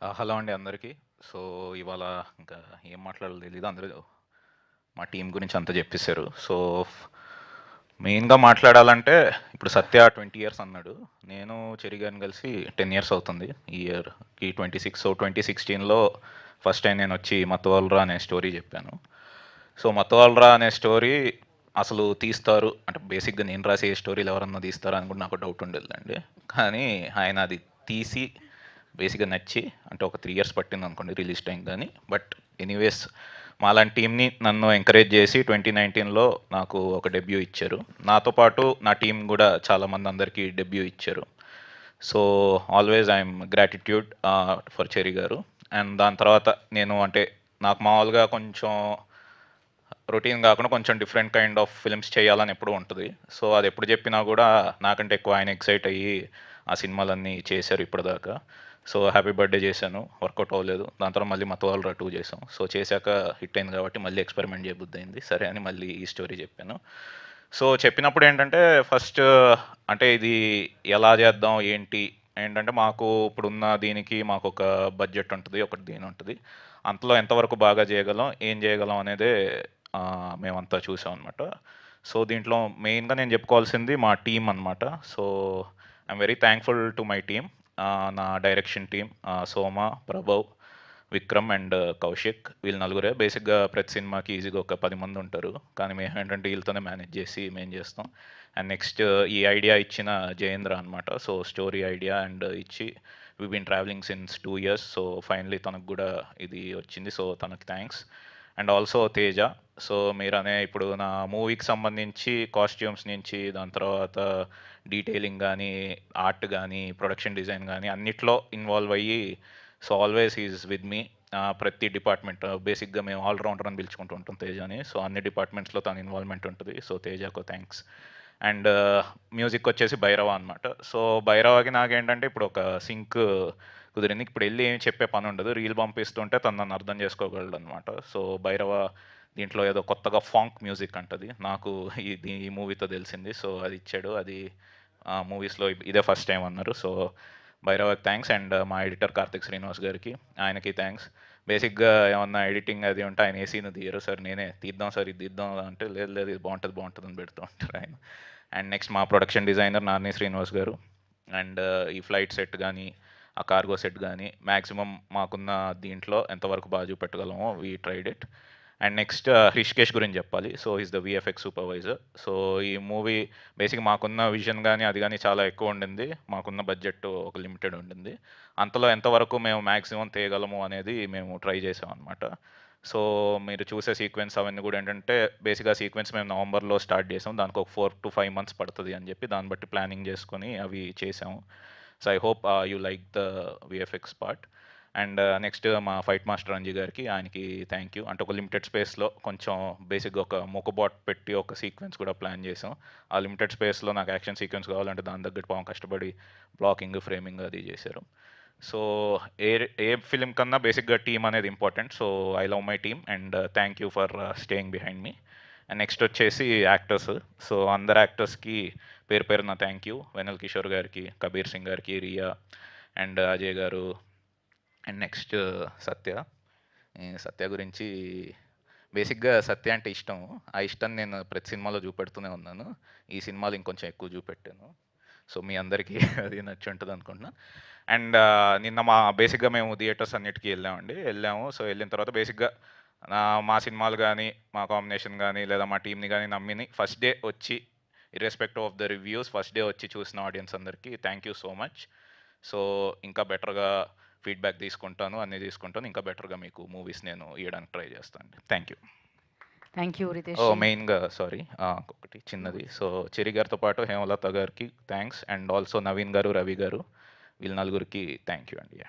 Hello అండి అందరికీ. So, ఇవాళ ఇంకా ఏం మాట్లాడాలో తెలీదు. అందరూ మా టీం గురించి అంతా చెప్పేశారు. సో, మెయిన్‌గా మాట్లాడాలంటే ఇప్పుడు సత్య 20 ఇయర్స్ అన్నాడు. నేను చెరి గారిని కలిసి 10 ఇయర్స్ అవుతుంది. ఈ ఇయర్‌కి 26. సో, 2016లో ఫస్ట్ టైం నేనొచ్చి 'మత్తవల్రా' అనే స్టోరీ చెప్పాను. సో, 'మత్తవల్రా' అనే స్టోరీ అసలు తీస్తారు అంటే బేసిక్‌గా నేను రాసే ఏ స్టోరీలు ఎవరన్నా తీస్తారా అని కూడా నాకు డౌట్ ఉండేదండి. కానీ ఆయన అది తీసి బేసిక్‌గా నచ్చి అంటే ఒక 3 ఇయర్స్ పట్టిందనుకోండి రిలీజ్ టైం గానీ. బట్ ఎనీవేస్ మాలాంటి టీమ్‌ని నన్ను ఎంకరేజ్ చేసి 2019లో నాకు ఒక డెబ్యూ ఇచ్చారు. నాతో పాటు నా టీం గూడా చాలామంది అందరికీ డెబ్యూ ఇచ్చారు. So, always I'm gratitude for cherry గారు. అండ్ దాని తర్వాత నేను అంటే నాకు మామూలుగా కొంచెం రొటీన్ కాకుండా కొంచెం డిఫరెంట్ కైండ్ ఆఫ్ ఫిల్మ్స్ చేయాలని ఎప్పుడూ ఉంటుంది. సో, అది ఎప్పుడు చెప్పినా కూడా నాకంటే ఎక్కువ ఆయన ఎక్సైట్ అయ్యి ఆ సినిమాలన్నీ చేశారు ఇప్పటిదాకా. సో, హ్యాపీ బర్త్డే చేశాను. వర్కౌట్ అవ్వలేదు. దాని తర్వాత మళ్ళీ 'మత్తవల్రా 2' చేసాం. సో, చేశాక హిట్ అయింది కాబట్టి మళ్ళీ ఎక్స్పెరిమెంట్ చేయబుద్ధి అయింది. సరే అని మళ్ళీ ఈ స్టోరీ చెప్పాను. సో, చెప్పినప్పుడు ఏంటంటే ఫస్ట్ అంటే ఇది ఎలా చేద్దాం ఏంటి ఏంటంటే మాకు ఇప్పుడున్న దీనికి మాకొక బడ్జెట్ ఉంటుంది. ఒకటి దీని ఉంటుంది. అంతలో ఎంతవరకు బాగా చేయగలం, ఏం చేయగలం అనేదే మేమంతా చూసాం అనమాట. సో, దీంట్లో మెయిన్‌గా నేను చెప్పుకోవాల్సింది మా టీమ్ అనమాట. So, I am very thankful to my team. నా direction team Soma, Prabhav, Vikram and Kaushik వీళ్ళు నలుగురే. బేసిక్‌గా ప్రతి సినిమాకి ఈజీగా ఒక 10 మంది ఉంటారు. కానీ మేమేంటంటే వీళ్ళతోనే మేనేజ్ చేసి మేము చేస్తాం. అండ్ నెక్స్ట్ ఈ ఐడియా ఇచ్చిన జయేంద్ర అనమాట. సో, స్టోరీ ఐడియా అండ్ ఇచ్చి we been travelling since 2 years. So, finally తనకు కూడా ఇది వచ్చింది. సో, తనకి thanks. And also Teja. So, మీరనే ఇప్పుడు నా మూవీకి సంబంధించి కాస్ట్యూమ్స్ నుంచి దాని తర్వాత డీటెయిలింగ్ గానీ, ఆర్ట్ గానీ, ప్రొడక్షన్ డిజైన్ గానీ అన్నిట్లో ఇన్వాల్వ్ అయ్యి so, always he is with me. ప్రతి డిపార్ట్మెంట్ బేసిక్‌గా మేము ఆల్ రౌండర్ అని పిలుచుకుంటూ ఉంటాం తేజని. సో, అన్ని డిపార్ట్మెంట్స్‌లో తన ఇన్వాల్వ్‌మెంట్ ఉంటది. సో, తేజకు థ్యాంక్స్. అండ్ మ్యూజిక్ వచ్చేసి భైరవ అనమాట. సో, భైరవకి నాకేంటంటే ఇప్పుడు ఒక సింక్ కుదిరింది. ఇప్పుడు ఎళ్లి ఏమి చెప్పే పని ఉండదు. రీల్ పంపిస్తుంటే తను నన్ను అర్థం చేసుకోగలడనమాట. సో, భైరవ దీంట్లో ఏదో కొత్తగా ఫాంక్ మ్యూజిక్ అంటది. నాకు ఈ మూవీతో తెలిసింది. సో, అది ఇచ్చాడు. అది మూవీస్‌లో ఇదే ఫస్ట్ టైం అన్నారు. సో, భైరవకి థ్యాంక్స్. అండ్ మా ఎడిటర్ కార్తిక్ శ్రీనివాస్ గారికి ఆయనకి థ్యాంక్స్. బేసిక్‌గా ఏమన్నా ఎడిటింగ్ అది ఉంటే ఆయన ఏ సీన్ తీయరు. సార్ నేనే తీద్దాం సార్ ఇది తీద్దాం అంటే లేదు లేదు ఇది బాగుంటుంది బాగుంటుంది అని పెడుతూ ఉంటారు ఆయన. అండ్ నెక్స్ట్ మా ప్రొడక్షన్ డిజైనర్ నాని శ్రీనివాస్ గారు. అండ్ ఈ ఫ్లైట్ సెట్ కానీ ఆ కార్గో సెట్ కానీ మ్యాక్సిమం మాకున్న దీంట్లో ఎంతవరకు బాగా చూపెట్టగలమో we tried it. And next Hrishikesh గురించి చెప్పాలి. So, is the VFX supervisor. So, ఈ మూవీ బేసిక్‌గా మాకున్న విజన్ గానీ అది గానీ చాలా ఎక్కువ ఉండింది. మాకున్న బడ్జెట్ ఒక లిమిటెడ్ ఉండింది. అంతలో ఎంతవరకు మేము మ్యాక్సిమం తేయగలము అనేది మేము ట్రై చేసామనమాట. సో, మీరు చూసే సీక్వెన్స్ అవన్నీ కూడా ఏంటంటే బేసిక్‌గా సీక్వెన్స్ మేము నవంబర్‌లో స్టార్ట్ చేసాం. దానికి ఒక 4-5 మంత్స్ పడతది అని చెప్పి దాన్ని బట్టి ప్లానింగ్ చేసుకొని అవి చేసాము. So, I hope you like the VFX part. And next మా ఫైట్ మాస్టర్ అంజీ గారికి ఆయనకి థ్యాంక్ యూ. అంటే ఒక లిమిటెడ్ స్పేస్‌లో కొంచెం బేసిక్‌గా ఒక మూకబాట్ పెట్టి ఒక సీక్వెన్స్ కూడా ప్లాన్ చేసాం. ఆ లిమిటెడ్ స్పేస్‌లో నాకు యాక్షన్ సీక్వెన్స్ కావాలంటే దాని తగ్గట్టు పాపం కష్టపడి బ్లాకింగ్, ఫ్రేమింగ్ అది చేశారు. సో, ఏ ఏ ఫిల్మ్ కన్నా బేసిక్‌గా టీమ్ అనేది important. So, I love my team and thank you for staying behind me. And next వచ్చేసి యాక్టర్స్. సో, అందరు యాక్టర్స్‌కి పేరు పేరున థ్యాంక్ యూ. వెన్నెల కిషోర్ గారికి, కబీర్ సింగ్ గారికి, రియా అండ్ అజయ్ గారు అండ్ నెక్స్ట్ సత్య. ఈ సత్య గురించి బేసిక్‌గా సత్య అంటే ఇష్టం. ఆ ఇష్టాన్ని నేను ప్రతి సినిమాలో చూపెడుతూనే ఉన్నాను. ఈ సినిమాలో ఇంకొంచెం ఎక్కువ చూపెట్టాను. సో, మీ అందరికీ అది నచ్చుంటది అనుకుంటున్నా. అండ్ నిన్న బేసిక్‌గా మేము థియేటర్స్ అన్నిటికి వెళ్ళామండి. వెళ్ళాము. సో, వెళ్ళిన తర్వాత బేసిక్‌గా మా సినిమాలు గానీ, మా కాంబినేషన్ గానీ, లేదా మా టీమ్‌ని గానీ నమ్మిని ఫస్ట్ డే వచ్చి irrespective of the reviews first day వచ్చి చూసిన ఆడియన్స్ అందరికీ thank you so much. So, ఇంకా బెటర్‌గా ఫీడ్‌బ్యాక్ తీసుకుంటాను. అన్నీ తీసుకుంటాను. ఇంకా బెటర్‌గా మీకు మూవీస్ నేను ఇయ్యడానికి ట్రై చేస్తాను. Thank you. Thank you Ritesh ji. మెయిన్‌గా సారీ ఇంకొకటి చిన్నది. సో, చెర్రీ గారితో పాటు హేమలత గారికి థ్యాంక్స్. అండ్ ఆల్సో నవీన్ గారు, రవి గారు వీళ్ళ నలుగురికి థ్యాంక్ యూ అండి.